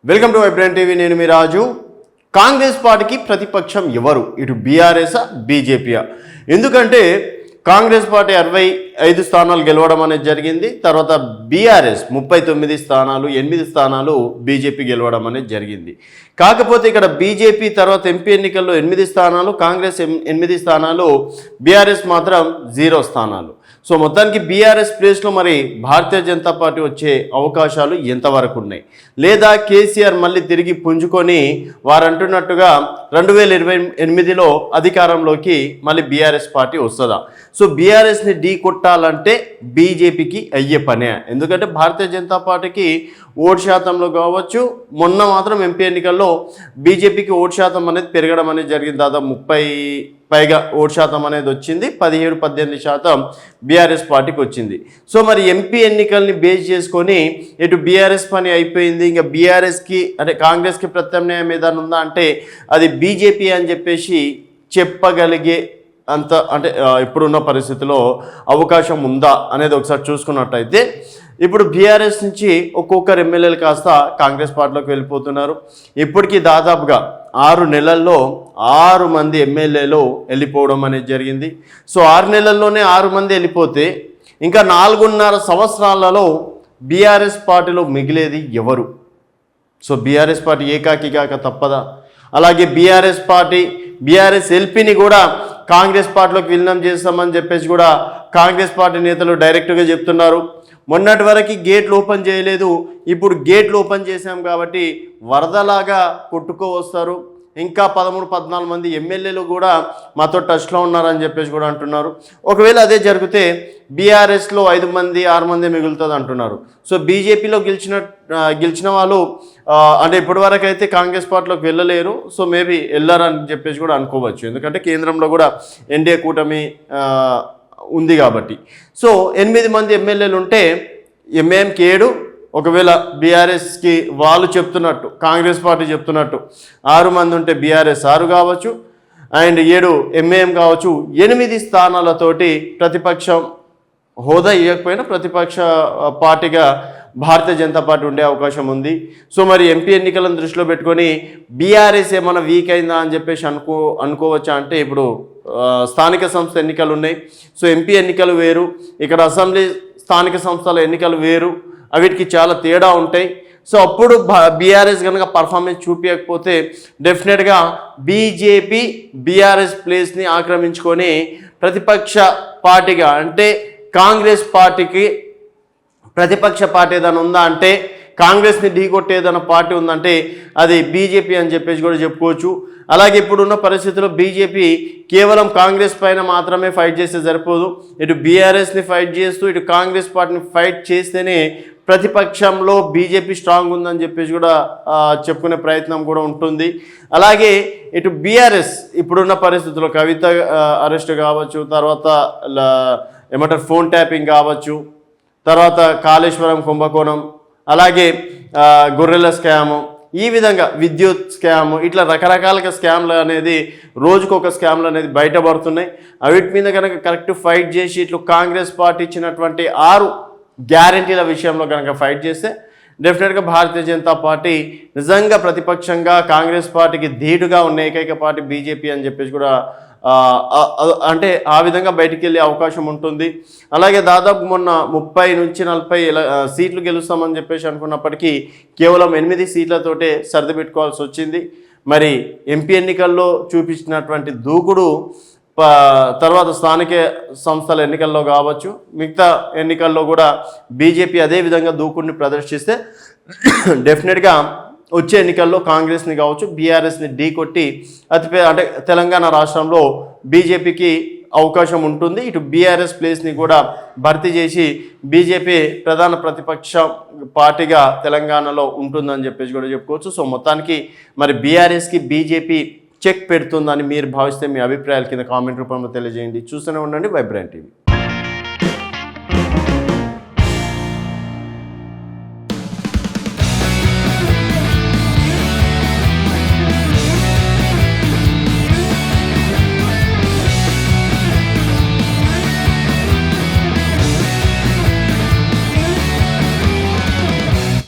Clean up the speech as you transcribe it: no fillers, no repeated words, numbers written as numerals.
Welcome to vibrant TV. నేను మీ రాజు. కాంగ్రెస్ పార్టీకి ప్రతిపక్షం ఎవరు? ఇటు బీఆర్ఎస్ఆ బీజేపీయా? ఎందుకంటే కాంగ్రెస్ పార్టీ 65 స్థానాలు గెలవడం అనేది జరిగింది. తర్వాత బీఆర్ఎస్ 39 స్థానాలు, 8 స్థానాలు బీజేపీ గెలవడం అనేది జరిగింది. కాకపోతే ఇక్కడ బీజేపీ తర్వాత ఎంపీ ఎన్నికల్లో 8 స్థానాలు, కాంగ్రెస్ 8 స్థానాలు, బీఆర్ఎస్ మాత్రం 0 స్థానాలు. సో మొత్తానికి బీఆర్ఎస్ ప్లేస్లో మరి భారతీయ జనతా పార్టీ వచ్చే అవకాశాలు ఎంతవరకు ఉన్నాయి? లేదా కేసీఆర్ మళ్ళీ తిరిగి పుంజుకొని వారు అంటున్నట్టుగా 2028లో అధికారంలోకి మళ్ళీ బీఆర్ఎస్ పార్టీ వస్తుందా? సో బీఆర్ఎస్ని ఢీ కొట్టాలంటే బీజేపీకి అయ్యే పనే. ఎందుకంటే భారతీయ జనతా పార్టీకి ఓటు శాతంలో కావచ్చు, మొన్న మాత్రం ఎంపీ ఎన్నికల్లో బీజేపీకి ఓటు శాతం అనేది పెరగడం అనేది జరిగింది. దాదాపు 30 పైగా ఓటు శాతం అనేది వచ్చింది. 17-18% బీఆర్ఎస్ పార్టీకి వచ్చింది. సో మరి ఎంపీ ఎన్నికల్ని బేస్ చేసుకొని ఇటు బీఆర్ఎస్ పని అయిపోయింది, ఇంకా బీఆర్ఎస్కి అంటే కాంగ్రెస్కి ప్రత్యామ్నాయం ఏదైనా ఉందా అంటే అది బీజేపీ అని చెప్పేసి చెప్పగలిగే అంత అంటే ఇప్పుడున్న పరిస్థితిలో అవకాశం ఉందా అనేది ఒకసారి చూసుకున్నట్టయితే ఇప్పుడు బీఆర్ఎస్ నుంచి ఒక్కొక్కరు ఎమ్మెల్యేలు కాస్త కాంగ్రెస్ పార్టీలోకి వెళ్ళిపోతున్నారు. ఇప్పటికీ దాదాపుగా 6 నెలల్లో 6 మంది ఎమ్మెల్యేలు వెళ్ళిపోవడం అనేది జరిగింది. సో 6 నెలల్లోనే 6 మంది వెళ్ళిపోతే ఇంకా 4.5 సంవత్సరాలలో బీఆర్ఎస్ పార్టీలో మిగిలేది ఎవరు? సో బీఆర్ఎస్ పార్టీ ఏకాకిగాక తప్పదా? అలాగే బీఆర్ఎస్ ఎల్పీని కూడా కాంగ్రెస్ పార్టీలోకి విలీనం చేస్తామని చెప్పేసి కూడా కాంగ్రెస్ పార్టీ నేతలు డైరెక్ట్గా చెప్తున్నారు. మొన్నటి వరకు గేట్లు ఓపెన్ చేయలేదు, ఇప్పుడు గేట్లు ఓపెన్ చేశాం కాబట్టి వరదలాగా కొట్టుకో వస్తారు. ఇంకా 13-14 మంది ఎమ్మెల్యేలు కూడా మాతో టచ్లో ఉన్నారని చెప్పేసి కూడా అంటున్నారు. ఒకవేళ అదే జరిగితే బీఆర్ఎస్లో 5 మంది 6 మంది మిగులుతుంది అంటున్నారు. సో బీజేపీలో గెలిచిన వాళ్ళు అంటే ఇప్పటివరకు అయితే కాంగ్రెస్ పార్టీలోకి వెళ్ళలేరు. సో మేబీ వెళ్ళారని చెప్పేసి కూడా అనుకోవచ్చు. ఎందుకంటే కేంద్రంలో కూడా ఎన్డీఏ కూటమి ఉంది కాబట్టి. సో 8 మంది ఎమ్మెల్యేలు ఉంటే ఎంఐఎంకి 7, ఒకవేళ బీఆర్ఎస్కి వాళ్ళు చెప్తున్నట్టు కాంగ్రెస్ పార్టీ చెప్తున్నట్టు 6 మంది ఉంటే బీఆర్ఎస్ 6 కావచ్చు అండ్ 7 ఎంఐఎం కావచ్చు. 8 స్థానాలతోటి ప్రతిపక్షం హోదా ఇవ్వకపోయినా ప్రతిపక్ష పార్టీగా భారతీయ జనతా పార్టీ ఉండే అవకాశం ఉంది. సో మరి ఎంపీ ఎన్నికలను దృష్టిలో పెట్టుకొని బీఆర్ఎస్ ఏమైనా వీక్ అయిందా అని చెప్పేసి అనుకోవచ్చా అంటే ఇప్పుడు స్థానిక సంస్థ ఎన్నికలు ఉన్నాయి. సో ఎంపీ ఎన్నికలు వేరు, ఇక్కడ అసెంబ్లీ స్థానిక సంస్థల ఎన్నికలు వేరు, వీటికి చాలా తేడా ఉంటాయి. సో అప్పుడు బీఆర్ఎస్ కనుక పర్ఫార్మెన్స్ చూపించకపోతే డెఫినెట్గా బీజేపీ బీఆర్ఎస్ ప్లేస్ని ఆక్రమించుకొని ప్రతిపక్ష పార్టీగా అంటే కాంగ్రెస్ పార్టీకి ప్రతిపక్ష పార్టీ ఏదైనా ఉందా అంటే కాంగ్రెస్ని ఢీకొట్టే ఏదైనా పార్టీ ఉందంటే అది బీజేపీ అని చెప్పేసి కూడా చెప్పుకోవచ్చు. అలాగే ఇప్పుడున్న పరిస్థితుల్లో బీజేపీ కేవలం కాంగ్రెస్ పైన మాత్రమే ఫైట్ చేస్తే సరిపోదు, ఇటు బీఆర్ఎస్ని ఫైట్ చేస్తూ ఇటు కాంగ్రెస్ పార్టీని ఫైట్ చేస్తేనే ప్రతిపక్షంలో బీజేపీ స్ట్రాంగ్ ఉందని చెప్పేసి కూడా చెప్పుకునే ప్రయత్నం కూడా ఉంటుంది. అలాగే ఇటు బీఆర్ఎస్ ఇప్పుడున్న పరిస్థితుల్లో కవిత అరెస్ట్ కావచ్చు, తర్వాత ఏమంటారు ఫోన్ ట్యాపింగ్ కావచ్చు, తర్వాత కాళేశ్వరం కుంభకోణం, అలాగే గొర్రెల స్కాము, ఈ విధంగా విద్యుత్ స్కామ్, ఇట్లా రకరకాలుగా స్కామ్లు అనేది రోజుకొక స్కామ్లు అనేది బయటపడుతున్నాయి. వీటి మీద కనుక కరెక్ట్ ఫైట్ చేసి ఇట్లా కాంగ్రెస్ పార్టీ ఇచ్చినటువంటి 6 గ్యారంటీల విషయంలో కనుక ఫైట్ చేస్తే డెఫినెట్గా భారతీయ జనతా పార్టీ నిజంగా ప్రతిపక్షంగా కాంగ్రెస్ పార్టీకి ధీటుగా ఉన్న ఏకైక పార్టీ బీజేపీ అని చెప్పేసి కూడా అంటే ఆ విధంగా బయటికి వెళ్ళే అవకాశం ఉంటుంది. అలాగే దాదాపు మొన్న 30-40 సీట్లు గెలుస్తామని చెప్పేసి అనుకున్నప్పటికీ కేవలం 8 సీట్లతోటే సర్ది పెట్టుకోవాల్సి వచ్చింది. మరి ఎంపీ ఎన్నికల్లో చూపించినటువంటి దూకుడు తర్వాత స్థానిక సంస్థల ఎన్నికల్లో కావచ్చు, మిగతా ఎన్నికల్లో కూడా బీజేపీ అదే విధంగా దూకుడిని ప్రదర్శిస్తే డెఫినెట్గా వచ్చే ఎన్నికల్లో కాంగ్రెస్ని కావచ్చు బీఆర్ఎస్ని ఢీకొట్టి అంటే తెలంగాణ రాష్ట్రంలో బీజేపీకి అవకాశం ఉంటుంది. ఇటు బీఆర్ఎస్ ప్లేస్ని కూడా భర్తీ చేసి బీజేపీ ప్రధాన ప్రతిపక్ష పార్టీగా తెలంగాణలో ఉంటుందని చెప్పేసి కూడా చెప్పుకోవచ్చు. సో మొత్తానికి మరి బీఆర్ఎస్కి బీజేపీ చెక్ పెడుతుందని మీరు భావిస్తే మీ అభిప్రాయాల కింద కామెంట్ రూపంలో తెలియజేయండి. చూస్తూనే ఉండండి వైబ్రెంట్ టీవీ.